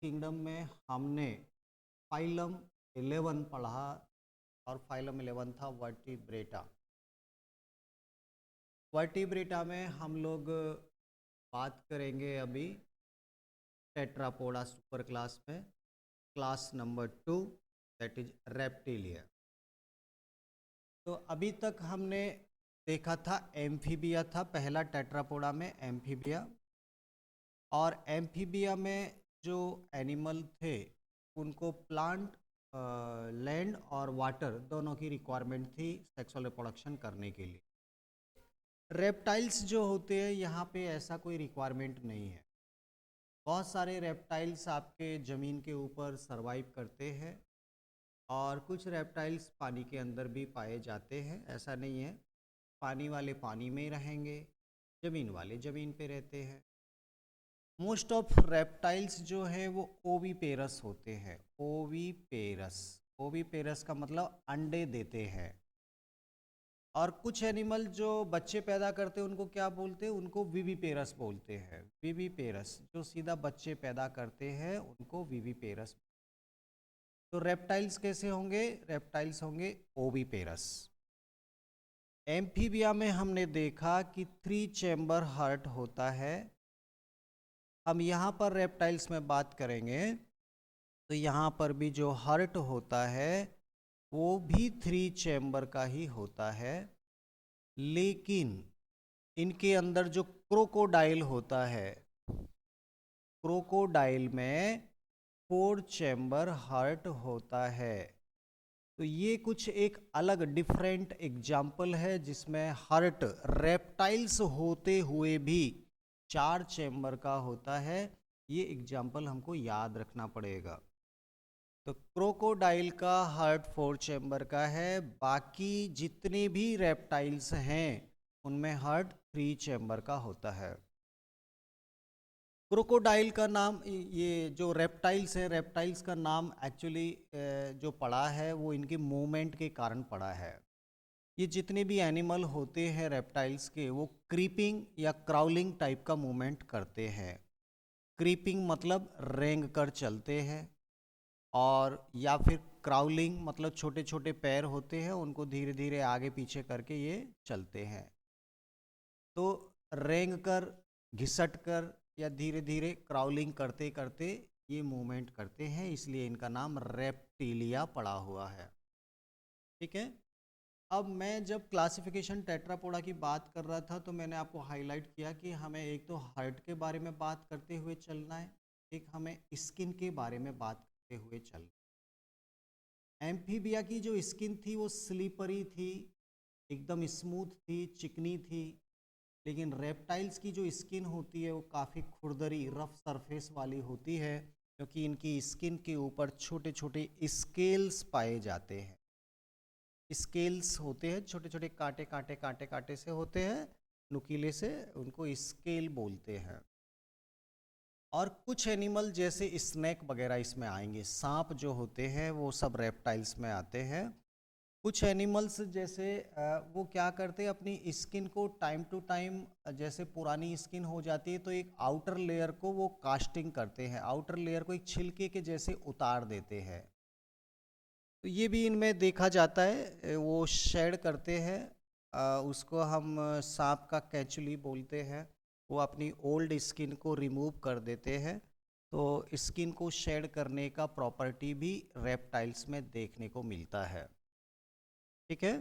Kingdom में हमने phylum 11 पढ़ा और फाइलम 11 था वर्टिब्रेटा। वर्टिब्रेटा में हम लोग बात करेंगे अभी टेट्रापोडा सुपर क्लास में, class number 2 that is reptilia. तो अभी तक हमने देखा था एम्फीबिया था पहला टेट्रापोडा में एम्फीबिया, और एम्फीबिया में जो एनिमल थे उनको प्लांट, लैंड और वाटर दोनों की रिक्वायरमेंट थी सेक्सुअल रिप्रोडक्शन करने के लिए। रेप्टाइल्स जो होते हैं यहाँ पे ऐसा कोई रिक्वायरमेंट नहीं है। बहुत सारे रेप्टाइल्स आपके ज़मीन के ऊपर सरवाइव करते हैं और कुछ रेप्टाइल्स पानी के अंदर भी पाए जाते हैं। ऐसा नहीं है, पानी वाले पानी में ही रहेंगे, ज़मीन वाले ज़मीन पे रहते हैं। मोस्ट ऑफ रेप्टाइल्स जो है वो ओवीपेरस होते हैं। ओवीपेरस, ओवीपेरस का मतलब अंडे देते हैं। और कुछ एनिमल जो बच्चे पैदा करते हैं उनको क्या बोलते हैं? उनको विविपेरस बोलते हैं। विविपेरस जो सीधा बच्चे पैदा करते हैं उनको विविपेरस। तो रेप्टाइल्स कैसे होंगे? रेप्टाइल्स होंगे ओवीपेरस। एम्फीबिया में हमने देखा कि 3 चैम्बर हार्ट होता है। हम यहाँ पर रेप्टाइल्स में बात करेंगे तो यहाँ पर भी जो हार्ट होता है वो भी 3 चैम्बर का ही होता है, लेकिन इनके अंदर जो क्रोकोडाइल होता है, क्रोकोडाइल में 4 चैम्बर हार्ट होता है। तो ये कुछ एक अलग डिफरेंट एग्जाम्पल है जिसमें हार्ट रेप्टाइल्स होते हुए भी 4 चैम्बर का होता है। ये एग्जाम्पल हमको याद रखना पड़ेगा। तो क्रोकोडाइल का हार्ट 4 चैम्बर का है, बाकी जितने भी रेप्टाइल्स हैं उनमें हार्ट 3 चैम्बर का होता है। क्रोकोडाइल का नाम, ये जो रेप्टाइल्स है, रेप्टाइल्स का नाम एक्चुअली जो पड़ा है वो इनके मूवमेंट के कारण पड़ा है। ये जितने भी एनिमल होते हैं रेप्टाइल्स के, वो क्रीपिंग या क्राउलिंग टाइप का मूवमेंट करते हैं। क्रीपिंग मतलब रेंग कर चलते हैं, और या फिर क्राउलिंग मतलब छोटे छोटे पैर होते हैं उनको धीरे धीरे आगे पीछे करके ये चलते हैं। तो रेंग कर, घिसट कर या धीरे धीरे क्राउलिंग करते करते ये मूवमेंट करते हैं, इसलिए इनका नाम रेप्टिलिया पड़ा हुआ है। ठीक है। अब मैं जब क्लासिफिकेशन टेट्रापोडा की बात कर रहा था तो मैंने आपको हाईलाइट किया कि हमें एक तो हार्ट के बारे में बात करते हुए चलना है, एक हमें स्किन के बारे में बात करते हुए चलना है। एम्फीबिया की जो स्किन थी वो स्लीपरी थी, एकदम स्मूथ थी, चिकनी थी। लेकिन रेप्टाइल्स की जो स्किन होती है वो काफ़ी खुरदरी, रफ सरफेस वाली होती है, क्योंकि इनकी स्किन के ऊपर छोटे छोटे स्केल्स पाए जाते हैं। स्केल्स होते हैं, छोटे छोटे कांटे कांटे कांटे कांटे से होते हैं, नुकीले से, उनको स्केल बोलते हैं। और कुछ एनिमल जैसे स्नेक वगैरह इसमें आएंगे, सांप जो होते हैं वो सब रेप्टाइल्स में आते हैं। कुछ एनिमल्स जैसे वो क्या करते हैं, अपनी स्किन को टाइम टू टाइम, जैसे पुरानी स्किन हो जाती है तो एक आउटर लेयर को वो कास्टिंग करते हैं, आउटर लेयर को एक छिलके के जैसे उतार देते हैं। तो ये भी इनमें देखा जाता है, वो शेड करते हैं। उसको हम सांप का कैचुली बोलते हैं। वो अपनी ओल्ड स्किन को रिमूव कर देते हैं, तो स्किन को शेड करने का प्रॉपर्टी भी रेप्टाइल्स में देखने को मिलता है। ठीक है।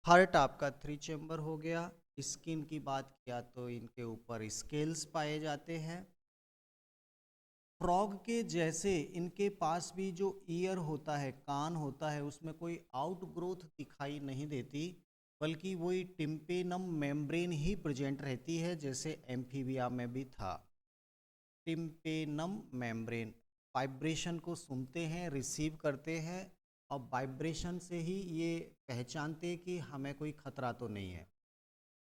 हार्ट आपका 3 चैम्बर हो गया। स्किन की बात किया तो इनके ऊपर स्केल्स पाए जाते हैं। फ्रॉग के जैसे इनके पास भी जो ईयर होता है, कान होता है, उसमें कोई आउट ग्रोथ दिखाई नहीं देती, बल्कि वही टिम्पेनम मेम्ब्रेन ही प्रेजेंट रहती है, जैसे एम्फीबिया में भी था। टिम्पेनम मेम्ब्रेन वाइब्रेशन को सुनते हैं, रिसीव करते हैं, और वाइब्रेशन से ही ये पहचानते हैं कि हमें कोई खतरा तो नहीं है।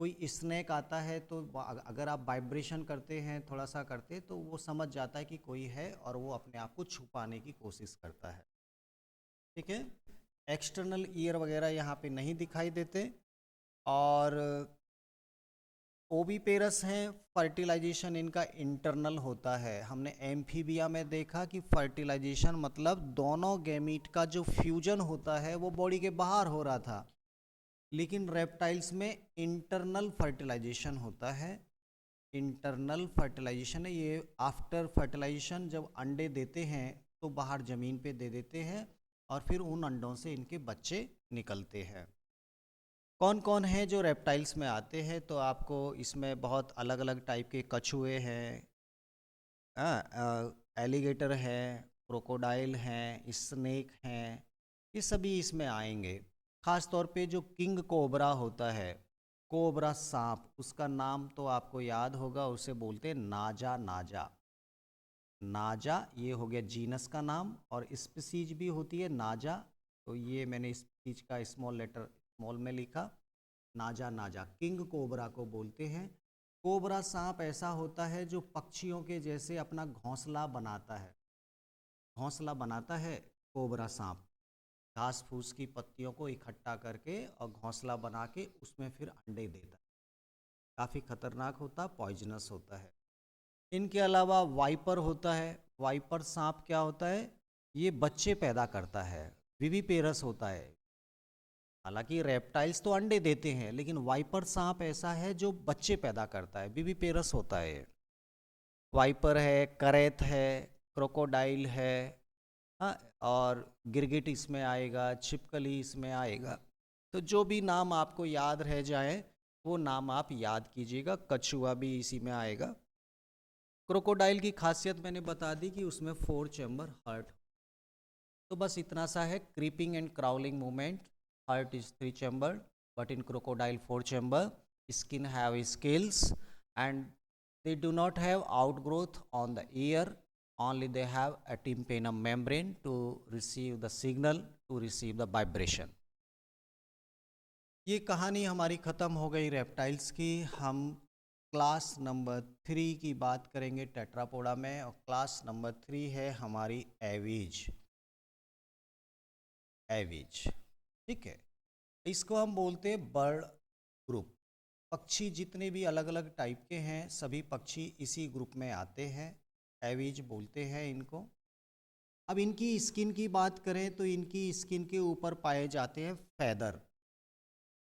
कोई स्नेक आता है तो अगर आप वाइब्रेशन करते हैं, थोड़ा सा करते, तो वो समझ जाता है कि कोई है और वो अपने आप को छुपाने की कोशिश करता है। ठीक है। एक्सटर्नल ईयर वगैरह यहाँ पे नहीं दिखाई देते। और ओविपेरस हैं, फर्टिलाइजेशन इनका इंटरनल होता है। हमने एम्फीबिया में देखा कि फर्टिलाइजेशन मतलब दोनों गैमीट का जो फ्यूजन होता है वो बॉडी के बाहर हो रहा था, लेकिन रेप्टाइल्स में इंटरनल फर्टिलाइजेशन होता है। इंटरनल फर्टिलाइजेशन है ये, आफ्टर फर्टिलाइजेशन जब अंडे देते हैं तो बाहर ज़मीन पे दे देते हैं और फिर उन अंडों से इनके बच्चे निकलते हैं। कौन कौन है जो रेप्टाइल्स में आते हैं, तो आपको इसमें बहुत अलग अलग टाइप के कछुए हैं, एलिगेटर है, क्रोकोडाइल हैं, स्नेक हैं, ये सभी इसमें आएंगे। ख़ास तौर पे जो किंग कोबरा होता है, कोबरा सांप, उसका नाम तो आपको याद होगा, उसे बोलते हैं नाजा। नाजा नाजा ये हो गया जीनस का नाम, और स्पीसीज भी होती है नाजा, तो ये मैंने स्पीच का स्मॉल लेटर स्मॉल में लिखा, नाजा। नाजा किंग कोबरा को बोलते हैं। कोबरा सांप ऐसा होता है जो पक्षियों के जैसे अपना घोंसला बनाता है। घोंसला बनाता है कोबरा सांप, घास फूस की पत्तियों को इकट्ठा करके और घोंसला बना के उसमें फिर अंडे देता है। काफ़ी खतरनाक होता है, पॉइजनस होता है। इनके अलावा वाइपर होता है। वाइपर सांप क्या होता है, ये बच्चे पैदा करता है, विविपेरस होता है। हालांकि रेप्टाइल्स तो अंडे देते हैं, लेकिन वाइपर सांप ऐसा है जो बच्चे पैदा करता है, विविपेरस होता है। वाइपर है, करैत है, क्रोकोडाइल है, हाँ, और गिरगिट इसमें आएगा, छिपकली इसमें आएगा। तो जो भी नाम आपको याद रह जाए वो नाम आप याद कीजिएगा। कछुआ भी इसी में आएगा। क्रोकोडाइल की खासियत मैंने बता दी कि उसमें 4 चैम्बर हार्ट। तो बस इतना सा है, creeping and crawling movement, heart is 3 chamber but in crocodile 4 chamber, skin have scales and they do not have outgrowth on the ear, only they have a tympanum membrane to receive the signal, to receive the vibration. ये कहानी हमारी ख़त्म हो गई reptiles की। हम class number 3 की बात करेंगे टेट्रापोडा में, और क्लास नंबर 3 है हमारी एवीज। एवीज, ठीक है, इसको हम बोलते हैं बर्ड ग्रुप। पक्षी जितने भी अलग अलग टाइप के हैं, सभी पक्षी इसी ग्रुप में आते हैं, एवीज बोलते हैं इनको। अब इनकी स्किन की बात करें तो इनकी स्किन के ऊपर पाए जाते हैं फैदर।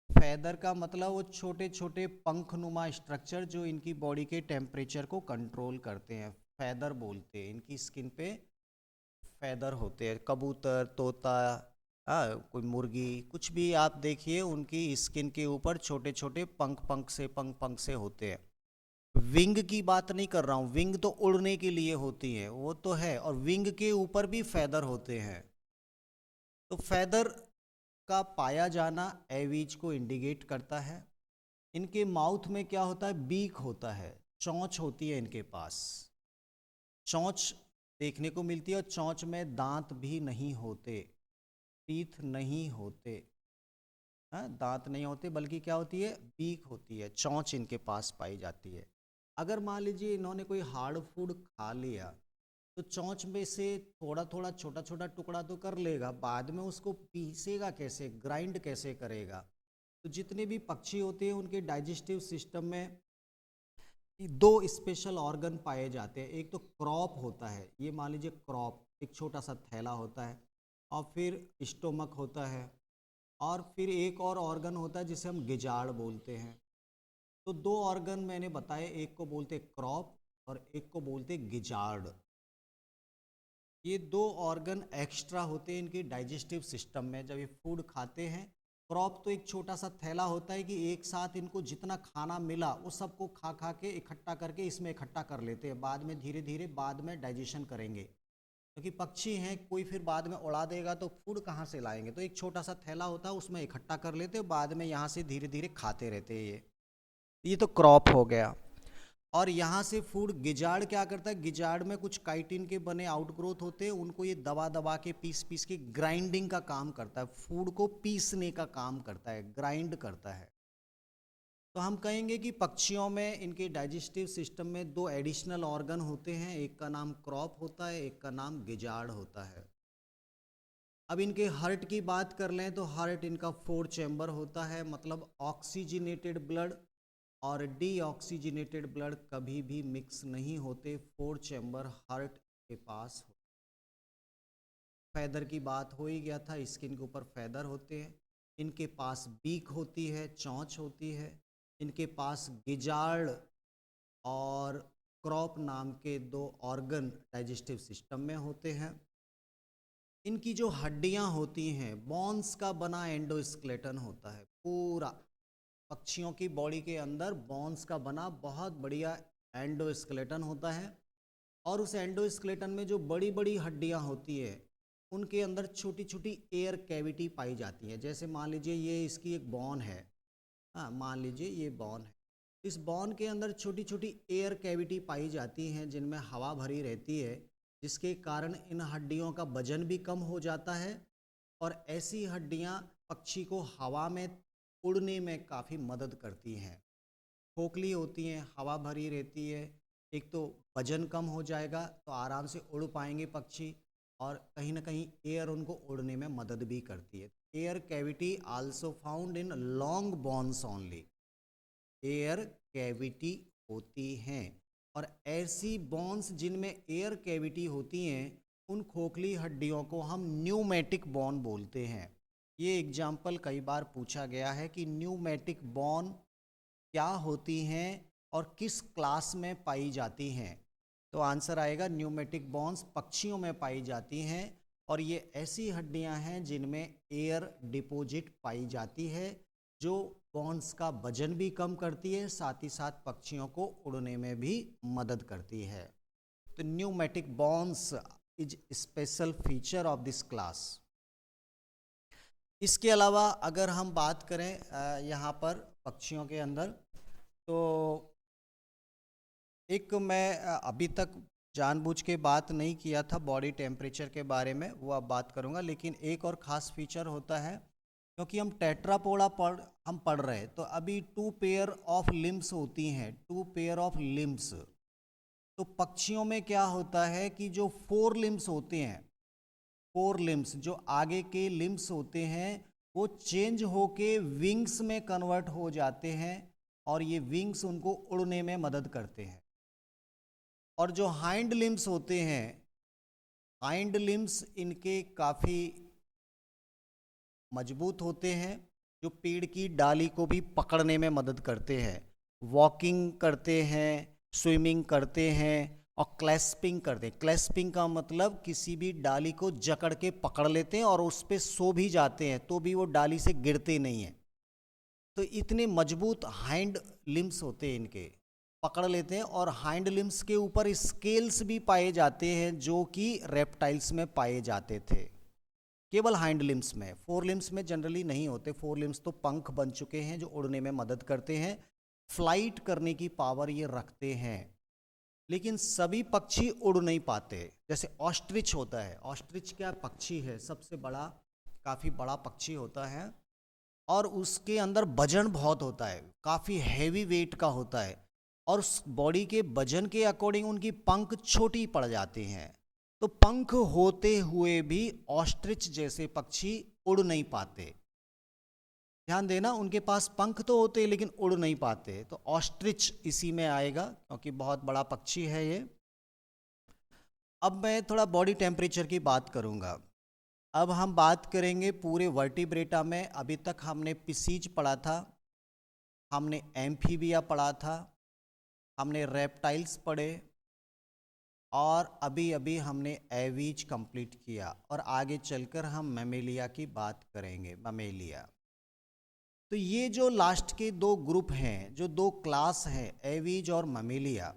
फैदर का मतलब वो छोटे छोटे पंखनुमा स्ट्रक्चर जो इनकी बॉडी के टेम्परेचर को कंट्रोल करते हैं, फैदर बोलते हैं। इनकी स्किन पे फैदर होते हैं। कबूतर, तोता, कोई मुर्गी, कुछ भी आप देखिए, उनकी स्किन के ऊपर छोटे छोटे पंख से होते हैं। विंग की बात नहीं कर रहा हूँ, विंग तो उड़ने के लिए होती है, वो तो है, और विंग के ऊपर भी फैदर होते हैं। तो फैदर का पाया जाना एवीज को इंडिकेट करता है। इनके माउथ में क्या होता है, बीक होता है, चोंच होती है इनके पास, चोंच देखने को मिलती है, और चोंच में दांत भी नहीं होते, टीथ नहीं होते, हाँ, दांत नहीं होते, बल्कि क्या होती है, बीक होती है, चोंच इनके पास पाई जाती है। अगर मान लीजिए इन्होंने कोई हार्ड फूड खा लिया तो चोंच में से थोड़ा थोड़ा छोटा छोटा टुकड़ा तो कर लेगा, बाद में उसको पीसेगा कैसे, ग्राइंड कैसे करेगा। तो जितने भी पक्षी होते हैं उनके डाइजेस्टिव सिस्टम में 2 स्पेशल ऑर्गन पाए जाते हैं। एक तो क्रॉप होता है, ये मान लीजिए क्रॉप एक छोटा सा थैला होता है, और फिर स्टोमक होता है, और फिर एक और ऑर्गन होता है जिसे हम गिजाड़ बोलते हैं। तो 2 ऑर्गन मैंने बताए, एक को बोलते क्रॉप और एक को बोलते गिजाड़। ये 2 ऑर्गन एक्स्ट्रा होते हैं इनके डाइजेस्टिव सिस्टम में जब ये फूड खाते हैं। क्रॉप तो एक छोटा सा थैला होता है कि एक साथ इनको जितना खाना मिला वो सबको खा खा के इकट्ठा करके इसमें इकट्ठा कर लेते हैं, बाद में धीरे धीरे बाद में डाइजेशन करेंगे, क्योंकि पक्षी हैं, कोई फिर बाद में उड़ा देगा तो फूड कहाँ से लाएंगे। तो एक छोटा सा थैला होता है, उसमें इकट्ठा कर लेते हैं, बाद में यहाँ से धीरे धीरे खाते रहते हैं। ये तो क्रॉप हो गया। और यहाँ से फूड गिजाड़ क्या करता है, गिजाड़ में कुछ काइटिन के बने आउटग्रोथ होते हैं, उनको ये दबा दबा के पीस पीस के ग्राइंडिंग का काम करता है, फूड को पीसने का काम करता है, ग्राइंड करता है। तो हम कहेंगे कि पक्षियों में इनके डाइजेस्टिव सिस्टम में 2 एडिशनल ऑर्गन होते हैं, एक का नाम क्रॉप होता है, एक का नाम गिजाड़ होता है। अब इनके हार्ट की बात कर लें तो हार्ट इनका 4 चैम्बर होता है, मतलब ऑक्सीजनेटेड ब्लड और डीऑक्सीजनेटेड ब्लड कभी भी मिक्स नहीं होते 4 चैम्बर हार्ट के पास। फैदर की बात हो ही गया था, स्किन के ऊपर फैदर होते हैं, इनके पास बीक होती है, चोंच होती है, इनके पास गिजार्ड और क्रॉप नाम के 2 ऑर्गन डाइजेस्टिव सिस्टम में होते हैं। इनकी जो हड्डियां होती हैं, बोन्स का बना एंडोस्केलेटन होता है पूरा। पक्षियों की बॉडी के अंदर बोन्स का बना बहुत बढ़िया एंडोस्केलेटन होता है, और उस एंडोस्केलेटन में जो बड़ी बड़ी हड्डियां होती है उनके अंदर छोटी छोटी एयर कैविटी पाई जाती है। जैसे मान लीजिए ये इसकी एक बोन है, हाँ मान लीजिए ये बोन है, इस बोन के अंदर छोटी छोटी एयर कैविटी पाई जाती हैं जिनमें हवा भरी रहती है, जिसके कारण इन हड्डियों का वजन भी कम हो जाता है, और ऐसी हड्डियां पक्षी को हवा में उड़ने में काफ़ी मदद करती हैं। खोखली होती हैं, हवा भरी रहती है, एक तो वजन कम हो जाएगा तो आराम से उड़ पाएंगे पक्षी, और कहीं ना कहीं एयर उनको उड़ने में मदद भी करती है। Air cavity also found in long bones only, air cavity होती हैं, और ऐसी बोन्स जिनमें एयर कैविटी होती हैं उन खोखली हड्डियों को हम न्यूमेटिक बोन बोलते हैं। ये एग्जाम्पल कई बार पूछा गया है कि न्यूमेटिक बोन क्या होती हैं और किस क्लास में पाई जाती हैं। तो आंसर आएगा न्यूमेटिक बोन्स पक्षियों में पाई जाती हैं, और ये ऐसी हड्डियां हैं जिनमें एयर डिपॉजिट पाई जाती है, जो बोन्स का वजन भी कम करती है, साथ ही साथ पक्षियों को उड़ने में भी मदद करती है। तो pneumatic bones is special feature of this class. इसके अलावा अगर हम बात करें यहाँ पर पक्षियों के अंदर, तो एक मैं अभी तक जानबूझ के बात नहीं किया था बॉडी टेम्परेचर के बारे में, वो अब बात करूँगा। लेकिन एक और ख़ास फीचर होता है, क्योंकि हम टेट्रापोडा पढ़ रहे हैं, तो अभी 2 पेयर ऑफ लिम्स होती हैं, 2 पेयर ऑफ लिम्स। तो पक्षियों में क्या होता है कि जो 4 लिम्स होते हैं, 4 लिम्स जो आगे के लिम्स होते हैं वो चेंज होके विंग्स में कन्वर्ट हो जाते हैं, और ये विंग्स उनको उड़ने में मदद करते हैं। और जो हाइंड लिम्स होते हैं, हाइंड लिम्स इनके काफ़ी मजबूत होते हैं, जो पेड़ की डाली को भी पकड़ने में मदद करते हैं, वॉकिंग करते हैं, स्विमिंग करते हैं, और क्लैस्पिंग करते हैं। क्लैस्पिंग का मतलब किसी भी डाली को जकड़ के पकड़ लेते हैं और उस पर सो भी जाते हैं तो भी वो डाली से गिरते नहीं हैं। तो इतने मजबूत हाइंड लिम्स होते हैं, इनके पकड़ लेते हैं। और हाइंड लिम्स के ऊपर स्केल्स भी पाए जाते हैं जो कि रेप्टाइल्स में पाए जाते थे, केवल हाइंड लिम्स में। 4 लिम्स में जनरली नहीं होते। 4 लिम्स तो पंख बन चुके हैं जो उड़ने में मदद करते हैं, फ्लाइट करने की पावर ये रखते हैं। लेकिन सभी पक्षी उड़ नहीं पाते। जैसे ऑस्ट्रिच होता है, ऑस्ट्रिच क्या पक्षी है, सबसे बड़ा, काफ़ी बड़ा पक्षी होता है, और उसके अंदर वजन बहुत होता है, काफ़ी हैवी वेट का होता है, और उस बॉडी के वजन के अकॉर्डिंग उनकी पंख छोटी पड़ जाती हैं। तो पंख होते हुए भी ऑस्ट्रिच जैसे पक्षी उड़ नहीं पाते। ध्यान देना, उनके पास पंख तो होते हैं लेकिन उड़ नहीं पाते। तो ऑस्ट्रिच इसी में आएगा क्योंकि बहुत बड़ा पक्षी है ये। अब मैं थोड़ा बॉडी टेम्परेचर की बात करूंगा। अब हम बात करेंगे पूरे वर्टिब्रेटा में। अभी तक हमने पिसीज पढ़ा था, हमने एम्फीबिया पढ़ा था, हमने रेप्टाइल्स पढ़े, और अभी अभी हमने एवीज कंप्लीट किया, और आगे चलकर हम मैमेलिया की बात करेंगे, मैमेलिया। तो ये जो लास्ट के 2 ग्रुप हैं, जो 2 क्लास हैं, एवीज और मैमेलिया,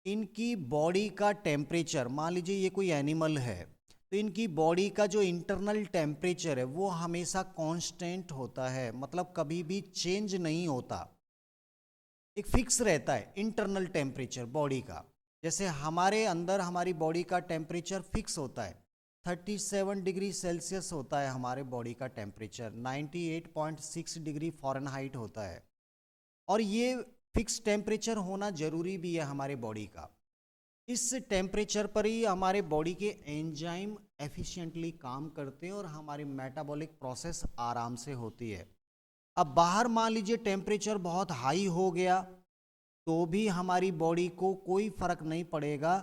इनकी बॉडी का टेम्परेचर, मान लीजिए ये कोई एनिमल है, तो इनकी बॉडी का जो इंटरनल टेम्परेचर है वो हमेशा कांस्टेंट होता है, मतलब कभी भी चेंज नहीं होता, एक फिक्स रहता है इंटरनल टेम्परेचर बॉडी का। जैसे हमारे अंदर हमारी बॉडी का टेम्परेचर फिक्स होता है, 37 डिग्री सेल्सियस होता है हमारे बॉडी का टेम्परेचर, 98.6 डिग्री फ़ारेनहाइट होता है, और ये फिक्स टेम्परेचर होना ज़रूरी भी है हमारे बॉडी का। इस टेम्परेचर पर ही हमारे बॉडी के एंजाइम एफिशिएंटली काम करते हैं और हमारी मेटाबॉलिक प्रोसेस आराम से होती है। अब बाहर मान लीजिए टेम्परेचर बहुत हाई हो गया तो भी हमारी बॉडी को कोई फर्क नहीं पड़ेगा।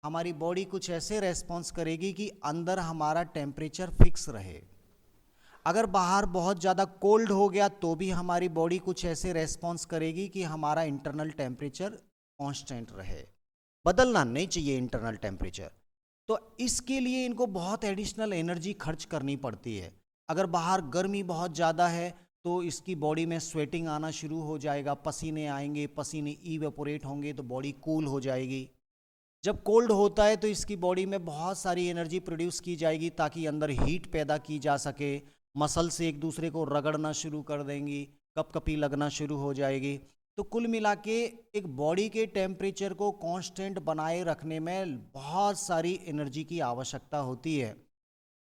हमारी बॉडी कुछ ऐसे रेस्पॉन्स करेगी कि अंदर हमारा टेम्परेचर फिक्स रहे। अगर बाहर बहुत ज़्यादा कोल्ड हो गया तो भी हमारी बॉडी कुछ ऐसे रेस्पॉन्स करेगी कि हमारा इंटरनल टेम्परेचर कांस्टेंट रहे, बदलना नहीं चाहिए इंटरनल टेम्परेचर। तो इसके लिए इनको बहुत एडिशनल एनर्जी खर्च करनी पड़ती है। अगर बाहर गर्मी बहुत ज़्यादा है तो इसकी बॉडी में स्वेटिंग आना शुरू हो जाएगा, पसीने आएंगे, पसीने इवेपोरेट होंगे तो बॉडी कूल हो जाएगी। जब कोल्ड होता है तो इसकी बॉडी में बहुत सारी एनर्जी प्रोड्यूस की जाएगी ताकि अंदर हीट पैदा की जा सके, मसल से एक दूसरे को रगड़ना शुरू कर देंगी, कपकपी लगना शुरू हो जाएगी। तो कुल मिला के एक बॉडी के टेम्परेचर को कांस्टेंट बनाए रखने में बहुत सारी एनर्जी की आवश्यकता होती है।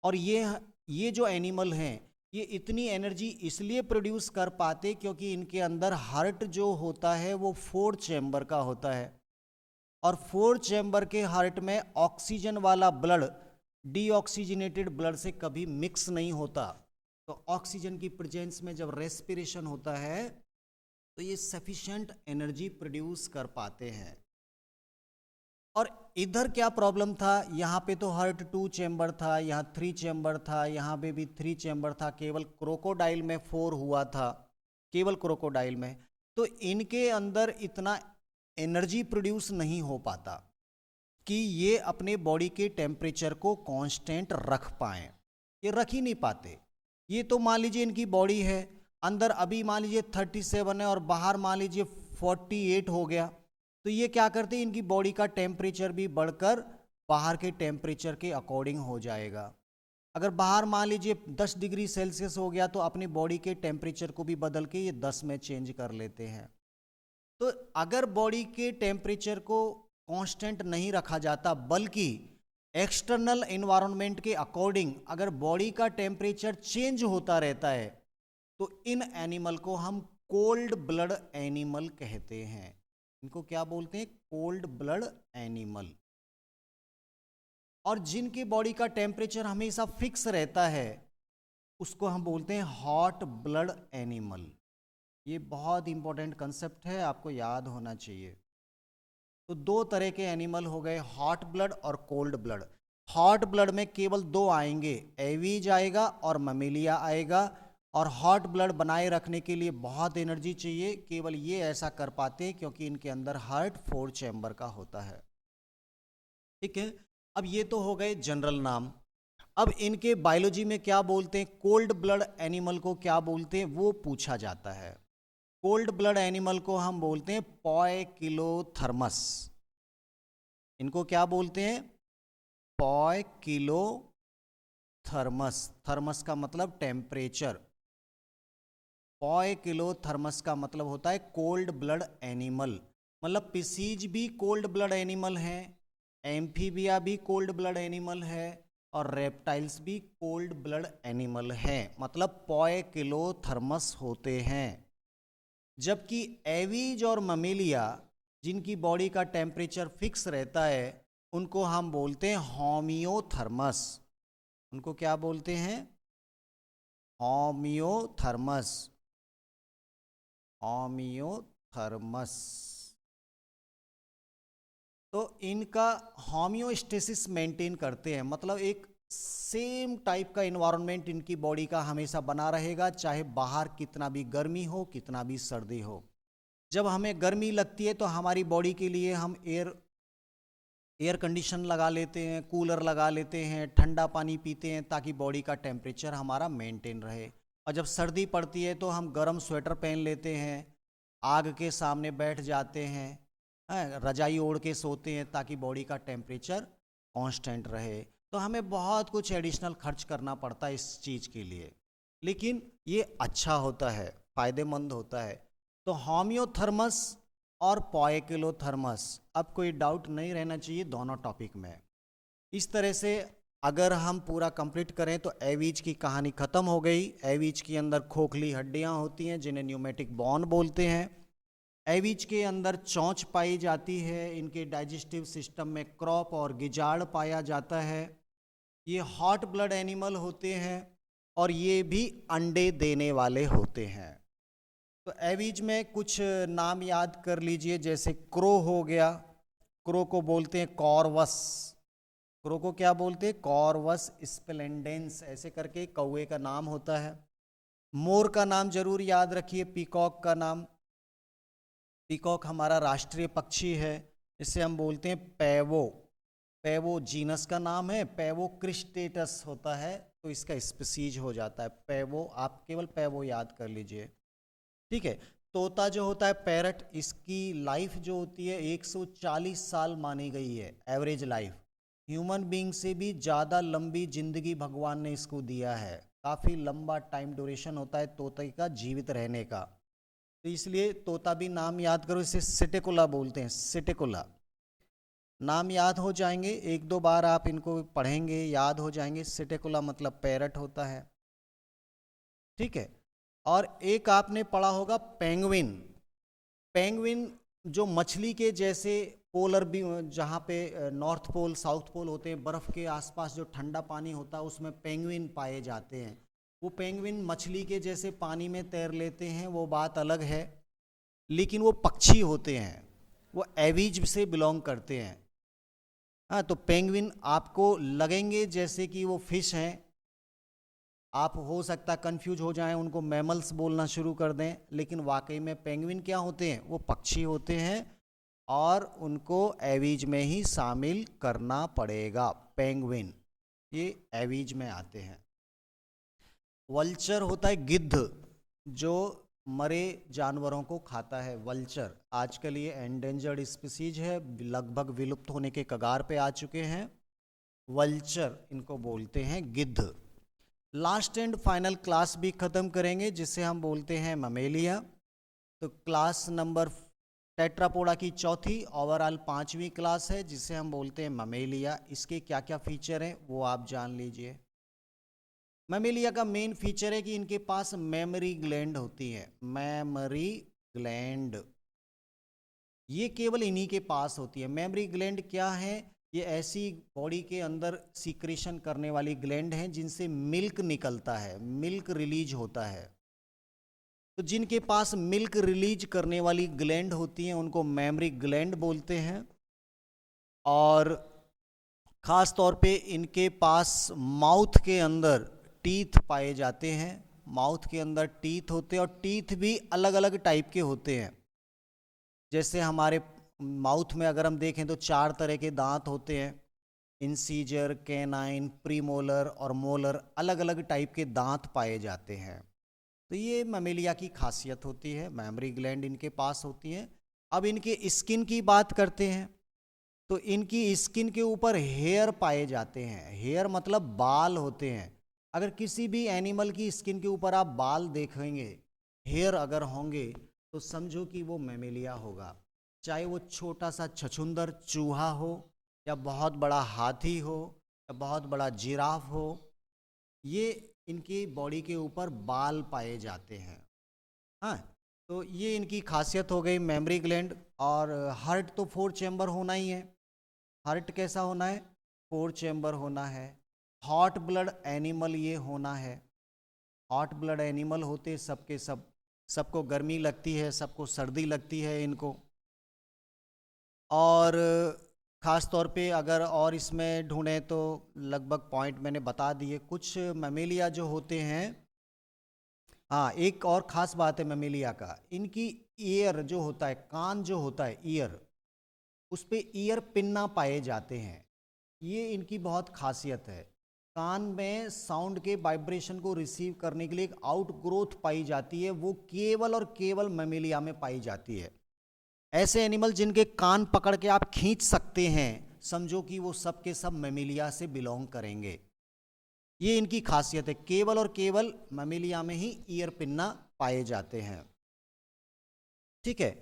और ये जो एनिमल हैं ये इतनी एनर्जी इसलिए प्रोड्यूस कर पाते क्योंकि इनके अंदर हार्ट जो होता है वो 4 चैम्बर का होता है, और 4 चैम्बर के हार्ट में ऑक्सीजन वाला ब्लड डीऑक्सीजनेटेड ब्लड से कभी मिक्स नहीं होता। तो ऑक्सीजन की प्रेजेंस में जब रेस्पिरेशन होता है तो ये सफिशिएंट एनर्जी प्रोड्यूस कर पाते हैं। और इधर क्या प्रॉब्लम था, यहाँ पे तो हार्ट 2 चैम्बर था, यहाँ 3 चैम्बर था, यहाँ पे भी 3 चैम्बर था, केवल क्रोकोडाइल में 4 हुआ था, केवल क्रोकोडाइल में। तो इनके अंदर इतना एनर्जी प्रोड्यूस नहीं हो पाता कि ये अपने बॉडी के टेम्परेचर को कांस्टेंट रख पाएँ, ये रख ही नहीं पाते। ये तो मान लीजिए इनकी बॉडी है, अंदर अभी मान लीजिए 37 है और बाहर मान लीजिए 48 हो गया, तो ये क्या करते हैं, इनकी बॉडी का टेम्परेचर भी बढ़कर बाहर के टेम्परेचर के अकॉर्डिंग हो जाएगा। अगर बाहर मान लीजिए 10 डिग्री सेल्सियस हो गया तो अपनी बॉडी के टेम्परेचर को भी बदल के ये 10 में चेंज कर लेते हैं। तो अगर बॉडी के टेम्परेचर को कांस्टेंट नहीं रखा जाता बल्कि एक्सटर्नल एनवायरनमेंट के अकॉर्डिंग अगर बॉडी का टेम्परेचर चेंज होता रहता है तो इन एनिमल को हम कोल्ड ब्लड एनिमल कहते हैं। इनको क्या बोलते हैं, कोल्ड ब्लड एनिमल। और जिनकी बॉडी का टेम्परेचर हमेशा फिक्स रहता है उसको हम बोलते हैं हॉट ब्लड एनिमल। ये बहुत इंपॉर्टेंट कंसेप्ट है, आपको याद होना चाहिए। तो 2 तरह के एनिमल हो गए, हॉट ब्लड और कोल्ड ब्लड। हॉट ब्लड में केवल 2 आएंगे, एवीज आएगा और ममेलिया आएगा। और हॉट ब्लड बनाए रखने के लिए बहुत एनर्जी चाहिए, केवल ये ऐसा कर पाते हैं क्योंकि इनके अंदर हार्ट 4 चैम्बर का होता है। ठीक है, अब ये तो हो गए जनरल नाम। अब इनके बायोलॉजी में क्या बोलते हैं, कोल्ड ब्लड एनिमल को क्या बोलते हैं वो पूछा जाता है। कोल्ड ब्लड एनिमल को हम बोलते हैं पोइकिलोथर्मस। इनको क्या बोलते हैं, पोइकिलोथर्मस। थर्मस का मतलब टेम्परेचर, पोइकिलोथर्मस का मतलब होता है कोल्ड ब्लड एनिमल। मतलब पिसीज भी कोल्ड ब्लड एनिमल है, एम्फीबिया भी कोल्ड ब्लड एनिमल है और रेप्टाइल्स भी कोल्ड ब्लड एनिमल है, मतलब पोइकिलोथर्मस होते हैं। जबकि एवीज और ममेलिया जिनकी बॉडी का टेम्परेचर फिक्स रहता है उनको हम बोलते हैं होमियोथर्मस। उनको क्या बोलते हैं, होमियोथर्मस। होमियोथर्मस। तो इनका होमियोस्टेसिस मेंटेन करते हैं, मतलब एक सेम टाइप का इन्वायरमेंट इनकी बॉडी का हमेशा बना रहेगा, चाहे बाहर कितना भी गर्मी हो कितना भी सर्दी हो। जब हमें गर्मी लगती है तो हमारी बॉडी के लिए हम एयर कंडीशन लगा लेते हैं, कूलर लगा लेते हैं, ठंडा पानी पीते हैं ताकि बॉडी का टेम्परेचर हमारा मेंटेन रहे। और जब सर्दी पड़ती है तो हम गर्म स्वेटर पहन लेते हैं, आग के सामने बैठ जाते हैं, रजाई ओढ़ के सोते हैं ताकि बॉडी का टेम्परेचर कांस्टेंट रहे। तो हमें बहुत कुछ एडिशनल खर्च करना पड़ता है इस चीज़ के लिए, लेकिन ये अच्छा होता है, फ़ायदेमंद होता है। तो होमियोथर्मस और पोइकिलोथर्मस, अब कोई डाउट नहीं रहना चाहिए दोनों टॉपिक में। इस तरह से अगर हम पूरा कंप्लीट करें तो एवीज की कहानी ख़त्म हो गई। एवीज के अंदर खोखली हड्डियां होती हैं जिन्हें न्यूमेटिक बोन बोलते हैं। एवीज के अंदर चोंच पाई जाती है। इनके डाइजेस्टिव सिस्टम में क्रॉप और गिजाड़ पाया जाता है। ये हॉट ब्लड एनिमल होते हैं और ये भी अंडे देने वाले होते हैं। तो एवीज में कुछ नाम याद कर लीजिए, जैसे क्रो हो गया, क्रो को बोलते हैं कॉर्वस, क्रो को क्या बोलते हैं, कॉर्वस स्प्लेंडेंस, ऐसे करके कौवे का नाम होता है। मोर का नाम जरूर याद रखिए, पीकॉक का नाम, पीकॉक हमारा राष्ट्रीय पक्षी है, इसे हम बोलते हैं पैवो, पैवो जीनस का नाम है, पैवो क्रिस्टेटस होता है, तो इसका स्पीसीज हो जाता है पैवो, आप केवल पैवो याद कर लीजिए, ठीक है। तोता जो होता है पैरट, इसकी लाइफ जो होती है 140 साल मानी गई है एवरेज लाइफ, ह्यूमन बीइंग से भी ज़्यादा लंबी जिंदगी भगवान ने इसको दिया है, काफ़ी लंबा टाइम ड्यूरेशन होता है तोते का जीवित रहने का, तो इसलिए तोता भी नाम याद करो, इसे सिटेकुला बोलते हैं, सिटेकुला नाम याद हो जाएंगे, एक दो बार आप इनको पढ़ेंगे याद हो जाएंगे। सिटेकुला मतलब पैरट होता है, ठीक है। और एक आपने पढ़ा होगा पेंगुइन, पेंगुइन जो मछली के जैसे पोलर भी, जहाँ पे नॉर्थ पोल साउथ पोल होते हैं, बर्फ़ के आसपास जो ठंडा पानी होता है उसमें पेंगुइन पाए जाते हैं, वो पेंगुइन मछली के जैसे पानी में तैर लेते हैं, वो बात अलग है, लेकिन वो पक्षी होते हैं, वो एवीज से बिलोंग करते हैं। हाँ, तो पेंगुइन आपको लगेंगे जैसे कि वो फिश हैं, आप हो सकता कंफ्यूज हो जाएं, उनको मैमल्स बोलना शुरू कर दें, लेकिन वाकई में पेंगुइन क्या होते हैं, वो पक्षी होते हैं और उनको एवीज में ही शामिल करना पड़ेगा, पेंगुइन ये एवीज में आते हैं। वल्चर होता है गिद्ध, जो मरे जानवरों को खाता है, वल्चर आजकल ये एंडेंजर्ड स्पीसीज है, लगभग विलुप्त होने के कगार पे आ चुके हैं, वल्चर इनको बोलते हैं, गिद्ध। लास्ट एंड फाइनल क्लास भी ख़त्म करेंगे जिसे हम बोलते हैं ममेलिया। तो क्लास नंबर टेट्रापोडा की चौथी ओवरऑल 5वीं क्लास है जिसे हम बोलते हैं ममेलिया। इसके क्या क्या फीचर हैं वो आप जान लीजिए। ममेलिया का मेन फीचर है कि इनके पास मेमोरी ग्लैंड होती है, मेमोरी ग्लैंड, ये केवल इन्हीं के पास होती है। मेमोरी ग्लैंड क्या है, ये ऐसी बॉडी के अंदर सीक्रेशन करने वाली ग्लैंड हैं जिनसे मिल्क निकलता है, मिल्क रिलीज होता है। तो जिनके पास मिल्क रिलीज करने वाली ग्लैंड होती हैं उनको मेमोरी ग्लैंड बोलते हैं। और ख़ास तौर पे इनके पास माउथ के अंदर टीथ पाए जाते हैं, माउथ के अंदर टीथ होते हैं और टीथ भी अलग अलग टाइप के होते हैं। जैसे हमारे माउथ में अगर हम देखें तो 4 तरह के दांत होते हैं, इंसीजर, कैनाइन, प्रीमोलर और मोलर, अलग अलग टाइप के दांत पाए जाते हैं। तो ये ममेलिया की खासियत होती है, मेमोरी ग्लैंड इनके पास होती है। अब इनके स्किन की बात करते हैं तो इनकी स्किन के ऊपर हेयर पाए जाते हैं, हेयर मतलब बाल होते हैं। अगर किसी भी एनिमल की स्किन के ऊपर आप बाल देखेंगे, हेयर अगर होंगे तो समझो कि वो मेमेलिया होगा, चाहे वो छोटा सा छछूंदर चूहा हो या बहुत बड़ा हाथी हो या बहुत बड़ा जिराफ हो, ये इनकी बॉडी के ऊपर बाल पाए जाते हैं। हाँ, तो ये इनकी खासियत हो गई मेमोरी ग्लैंड। और हार्ट तो 4 चैम्बर होना ही है। हार्ट कैसा होना है, 4 चैम्बर होना है। हॉट ब्लड एनिमल ये होना है, हॉट ब्लड एनिमल होते सबके सब, सबको गर्मी लगती है, सबको सर्दी लगती है इनको। और ख़ास तौर पे अगर और इसमें ढूंढें तो लगभग पॉइंट मैंने बता दिए। कुछ ममेलिया जो होते हैं, हाँ एक और ख़ास बात है ममेलिया का, इनकी ईयर जो होता है, कान जो होता है ईयर, उस पे ईयर पिन्ना पाए जाते हैं, ये इनकी बहुत खासियत है। कान में साउंड के वाइब्रेशन को रिसीव करने के लिए एक आउट ग्रोथ पाई जाती है, वो केवल और केवल ममेलिया में पाई जाती है। ऐसे एनिमल जिनके कान पकड़ के आप खींच सकते हैं, समझो कि वो सब के सब ममेलिया से बिलोंग करेंगे। ये इनकी खासियत है, केवल और केवल ममेलिया में ही ईयर पिन्ना पाए जाते हैं, ठीक है।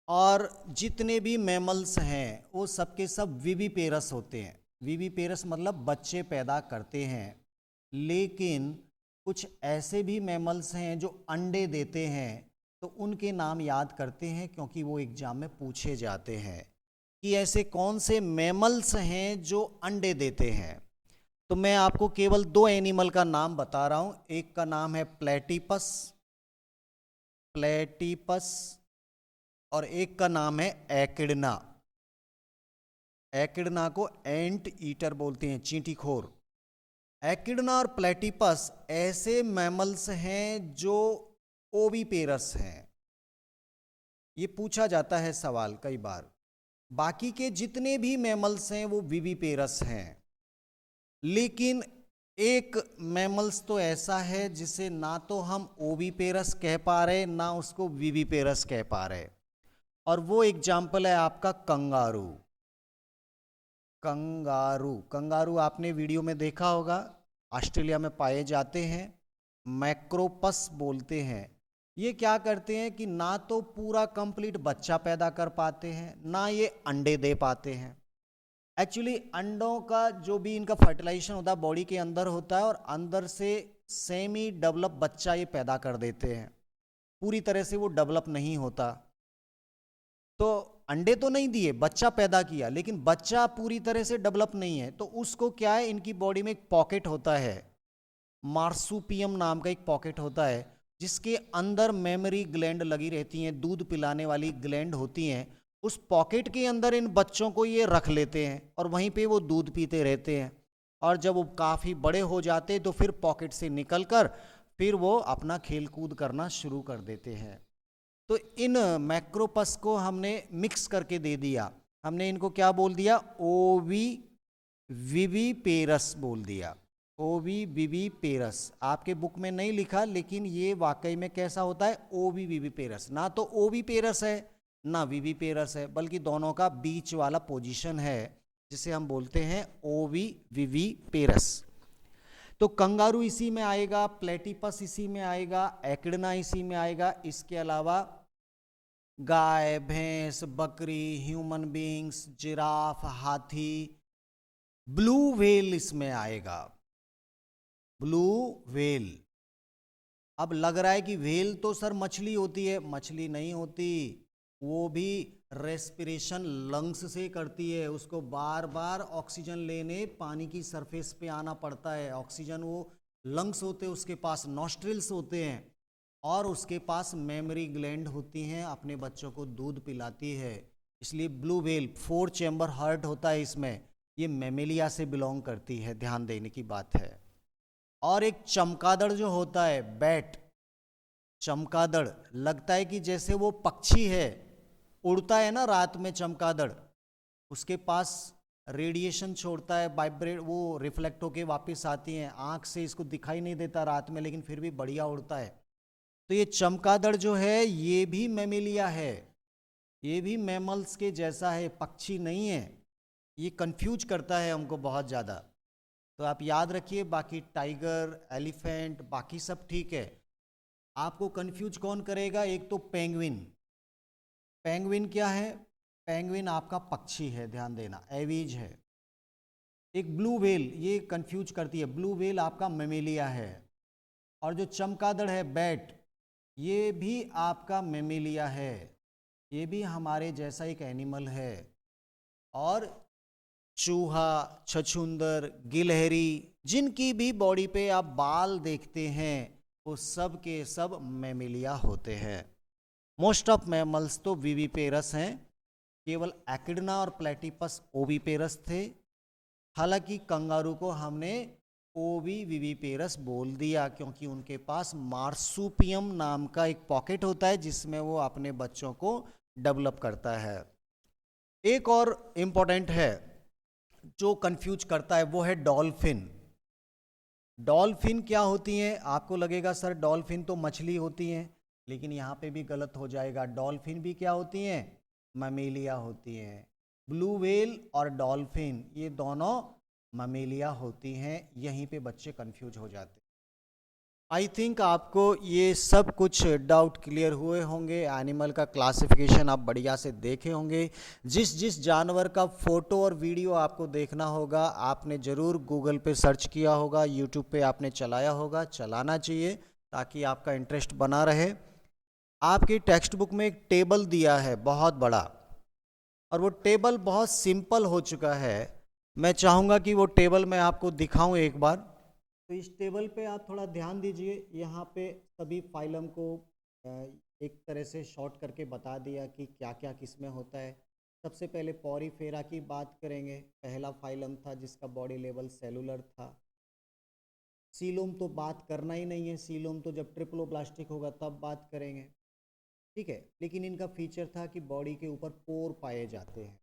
और जितने भी मैमल्स हैं वो सब के सब विविपेरस होते हैं। विविपेरस मतलब बच्चे पैदा करते हैं, लेकिन कुछ ऐसे भी मैमल्स हैं जो अंडे देते हैं, तो उनके नाम याद करते हैं क्योंकि वो एग्जाम में पूछे जाते हैं कि ऐसे कौन से मैमल्स हैं जो अंडे देते हैं। तो मैं आपको केवल 2 एनिमल का नाम बता रहा हूँ, एक का नाम है प्लेटिपस प्लेटिपस और एक का नाम है एकिडना। एकिडना को एंट ईटर बोलते हैं, चींटीखोर। एकिडना और प्लेटिपस ऐसे मैमल्स हैं जो ओविपेरस हैं। ये पूछा जाता है सवाल कई बार। बाकी के जितने भी मैमल्स हैं वो विविपेरस हैं, लेकिन एक मैमल्स तो ऐसा है जिसे ना तो हम ओविपेरस कह पा रहे ना उसको विविपेरस कह पा रहे, और वो एग्जाम्पल है आपका कंगारू। कंगारू कंगारू आपने वीडियो में देखा होगा, ऑस्ट्रेलिया में पाए जाते हैं, मैक्रोपस बोलते हैं। ये क्या करते हैं कि ना तो पूरा कंप्लीट बच्चा पैदा कर पाते हैं ना ये अंडे दे पाते हैं। एक्चुअली अंडों का जो भी इनका फर्टिलाइजेशन होता है बॉडी के अंदर होता है, और अंदर से सेमी डेवलप बच्चा ये पैदा कर देते हैं। पूरी तरह से वो डेवलप नहीं होता, तो अंडे तो नहीं दिए, बच्चा पैदा किया, लेकिन बच्चा पूरी तरह से डेवलप नहीं है। तो उसको क्या है, इनकी बॉडी में एक पॉकेट होता है, मार्सुपियम नाम का एक पॉकेट होता है, जिसके अंदर मेमोरी ग्लैंड लगी रहती हैं, दूध पिलाने वाली ग्लैंड होती हैं। उस पॉकेट के अंदर इन बच्चों को ये रख लेते हैं और वहीं पे वो दूध पीते रहते हैं, और जब वो काफ़ी बड़े हो जाते तो फिर पॉकेट से निकलकर फिर वो अपना खेल कूद करना शुरू कर देते हैं। तो इन मैक्रोपस को हमने मिक्स करके दे दिया, हमने इनको क्या बोल दिया, ओवी विविपेरस बोल दिया। ओवी विविपेरस आपके बुक में नहीं लिखा, लेकिन ये वाकई में कैसा होता है, ओवी विविपेरस। ना तो ओविपेरस है ना विविपेरस है, बल्कि दोनों का बीच वाला पोजीशन है, जिसे हम बोलते हैं ओवी विविपेरस। तो कंगारू इसी में आएगा, प्लेटिपस इसी में आएगा, एकिडना इसी में आएगा। इसके अलावा गाय, भैंस, बकरी, ह्यूमन बीइंग्स, जिराफ, हाथी, ब्लू व्हेल इसमें आएगा। Blue whale. अब लग रहा है कि व्हेल तो सर मछली होती है, मछली नहीं होती, वो भी रेस्पिरेशन लंग्स से करती है। उसको बार बार ऑक्सीजन लेने पानी की सरफेस पे आना पड़ता है। ऑक्सीजन वो लंग्स होते हैं, उसके पास नॉस्ट्रिल्स होते हैं, और उसके पास मेमोरी ग्लैंड होती हैं, अपने बच्चों को दूध पिलाती है। इसलिए ब्लू व्हेल 4 चैम्बर हार्ट होता है इसमें, ये मैमेलिया से बिलोंग करती है, ध्यान देने की बात है। और एक चमगादड़ जो होता है, बैट, चमगादड़, लगता है कि जैसे वो पक्षी है, उड़ता है ना रात में चमगादड़, उसके पास रेडिएशन छोड़ता है, वाइब्रेट, वो रिफ्लेक्ट होके वापस आती हैं, आँख से इसको दिखाई नहीं देता रात में, लेकिन फिर भी बढ़िया उड़ता है। तो ये चमगादड़ जो है ये भी मैमेलिया है, ये भी मैमल्स के जैसा है, पक्षी नहीं है। ये कंफ्यूज करता है हमको बहुत ज़्यादा, तो आप याद रखिए। बाकी टाइगर, एलिफेंट, बाकी सब ठीक है। आपको कंफ्यूज कौन करेगा, एक तो पेंगुइन। पेंगुइन क्या है, पेंगुइन आपका पक्षी है, ध्यान देना, एवीज है। एक ब्लू व्हेल, ये कंफ्यूज करती है, ब्लू व्हेल आपका मैमेलिया है। और जो चमगादड़ है, बैट, ये भी आपका मैमेलिया है, ये भी हमारे जैसा एक एनिमल है। और चूहा, छछूंदर, गिलहरी, जिनकी भी बॉडी पे आप बाल देखते हैं, वो सब के सब मैमेलिया होते हैं। मोस्ट ऑफ मैमल्स तो विविपेरस हैं, केवल एकिडना और प्लेटिपस ओविपेरस थे। हालांकि कंगारू को हमने ओवी विविपेरस बोल दिया, क्योंकि उनके पास मार्सुपियम नाम का एक पॉकेट होता है, जिसमें वो अपने बच्चों को डेवलप करता है। एक और इम्पोर्टेंट है जो कंफ्यूज करता है, वो है डॉल्फिन। डॉल्फिन क्या होती हैं, आपको लगेगा सर डॉल्फिन तो मछली होती हैं, लेकिन यहाँ पे भी गलत हो जाएगा। डॉल्फिन भी क्या होती हैं, मैमेलिया होती हैं। ब्लू व्हेल और डॉल्फिन ये दोनों मैमेलिया होती हैं, यहीं पे बच्चे कंफ्यूज हो जाते हैं। आई थिंक आपको ये सब कुछ डाउट क्लियर हुए होंगे। एनिमल का क्लासिफिकेशन आप बढ़िया से देखे होंगे। जिस जिस जानवर का फ़ोटो और वीडियो आपको देखना होगा, आपने ज़रूर गूगल पे सर्च किया होगा, यूट्यूब पे आपने चलाया होगा, चलाना चाहिए ताकि आपका इंटरेस्ट बना रहे। आपकी टेक्स्ट बुक में एक टेबल दिया है बहुत बड़ा, और वो टेबल बहुत सिंपल हो चुका है। मैं चाहूँगा कि वो टेबल मैं आपको दिखाऊँ एक बार। तो इस टेबल पे आप थोड़ा ध्यान दीजिए, यहाँ पे सभी फाइलम को एक तरह से शॉर्ट करके बता दिया कि क्या क्या किस में होता है। सबसे पहले पॉरीफेरा की बात करेंगे। पहला फाइलम था जिसका बॉडी लेवल सेलुलर था। सीलोम तो बात करना ही नहीं है, सीलोम तो जब ट्रिप्लोब्लास्टिक होगा तब बात करेंगे, ठीक है। लेकिन इनका फीचर था कि बॉडी के ऊपर पोर पाए जाते हैं।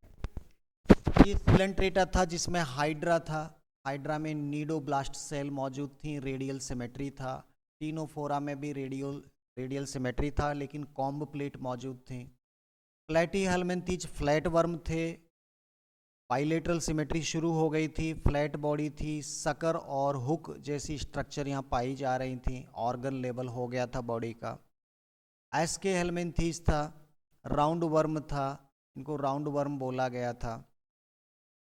ये फिलेंट्रेटा था जिसमें हाइड्रा था। हाइड्रा में नीडोब्लास्ट सेल मौजूद थी, रेडियल सिमेट्री था। टीनोफोरा में भी रेडियल सिमेट्री था लेकिन कॉम्ब प्लेट मौजूद थी। प्लेटीहेल्मिन्थीज फ्लैट वर्म थे, बाइलेटरल सिमेट्री शुरू हो गई थी, फ्लैट बॉडी थी, सकर और हुक जैसी स्ट्रक्चर यहाँ पाई जा रही थी, ऑर्गन लेवल हो गया था बॉडी का। एस्के हेल्मिन्थीज था, राउंड वर्म था, इनको राउंड वर्म बोला गया था।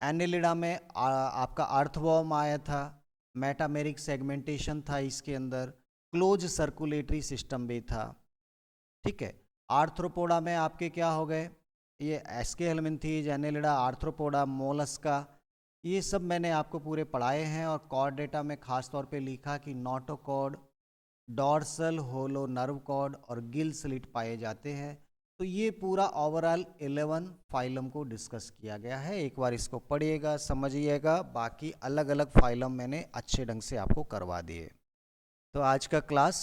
एनिलिडा में आपका अर्थवॉर्म आया था, मेटामेरिक सेगमेंटेशन था इसके अंदर, क्लोज सर्कुलेटरी सिस्टम भी था, ठीक है। आर्थ्रोपोडा में आपके क्या हो गए, ये एस्के हेल्मिन्थीज, एनिलिडा, आर्थ्रोपोडा, मोलस्का, ये सब मैंने आपको पूरे पढ़ाए हैं। और कॉर्ड डेटा में खास तौर पे लिखा कि notochord, dorsal hollow nerve cord और गिल स्लिट पाए जाते हैं। तो ये पूरा ओवरऑल 11 फाइलम को डिस्कस किया गया है। एक बार इसको पढ़िएगा, समझिएगा, बाकी अलग अलग फाइलम मैंने अच्छे ढंग से आपको करवा दिए। तो आज का क्लास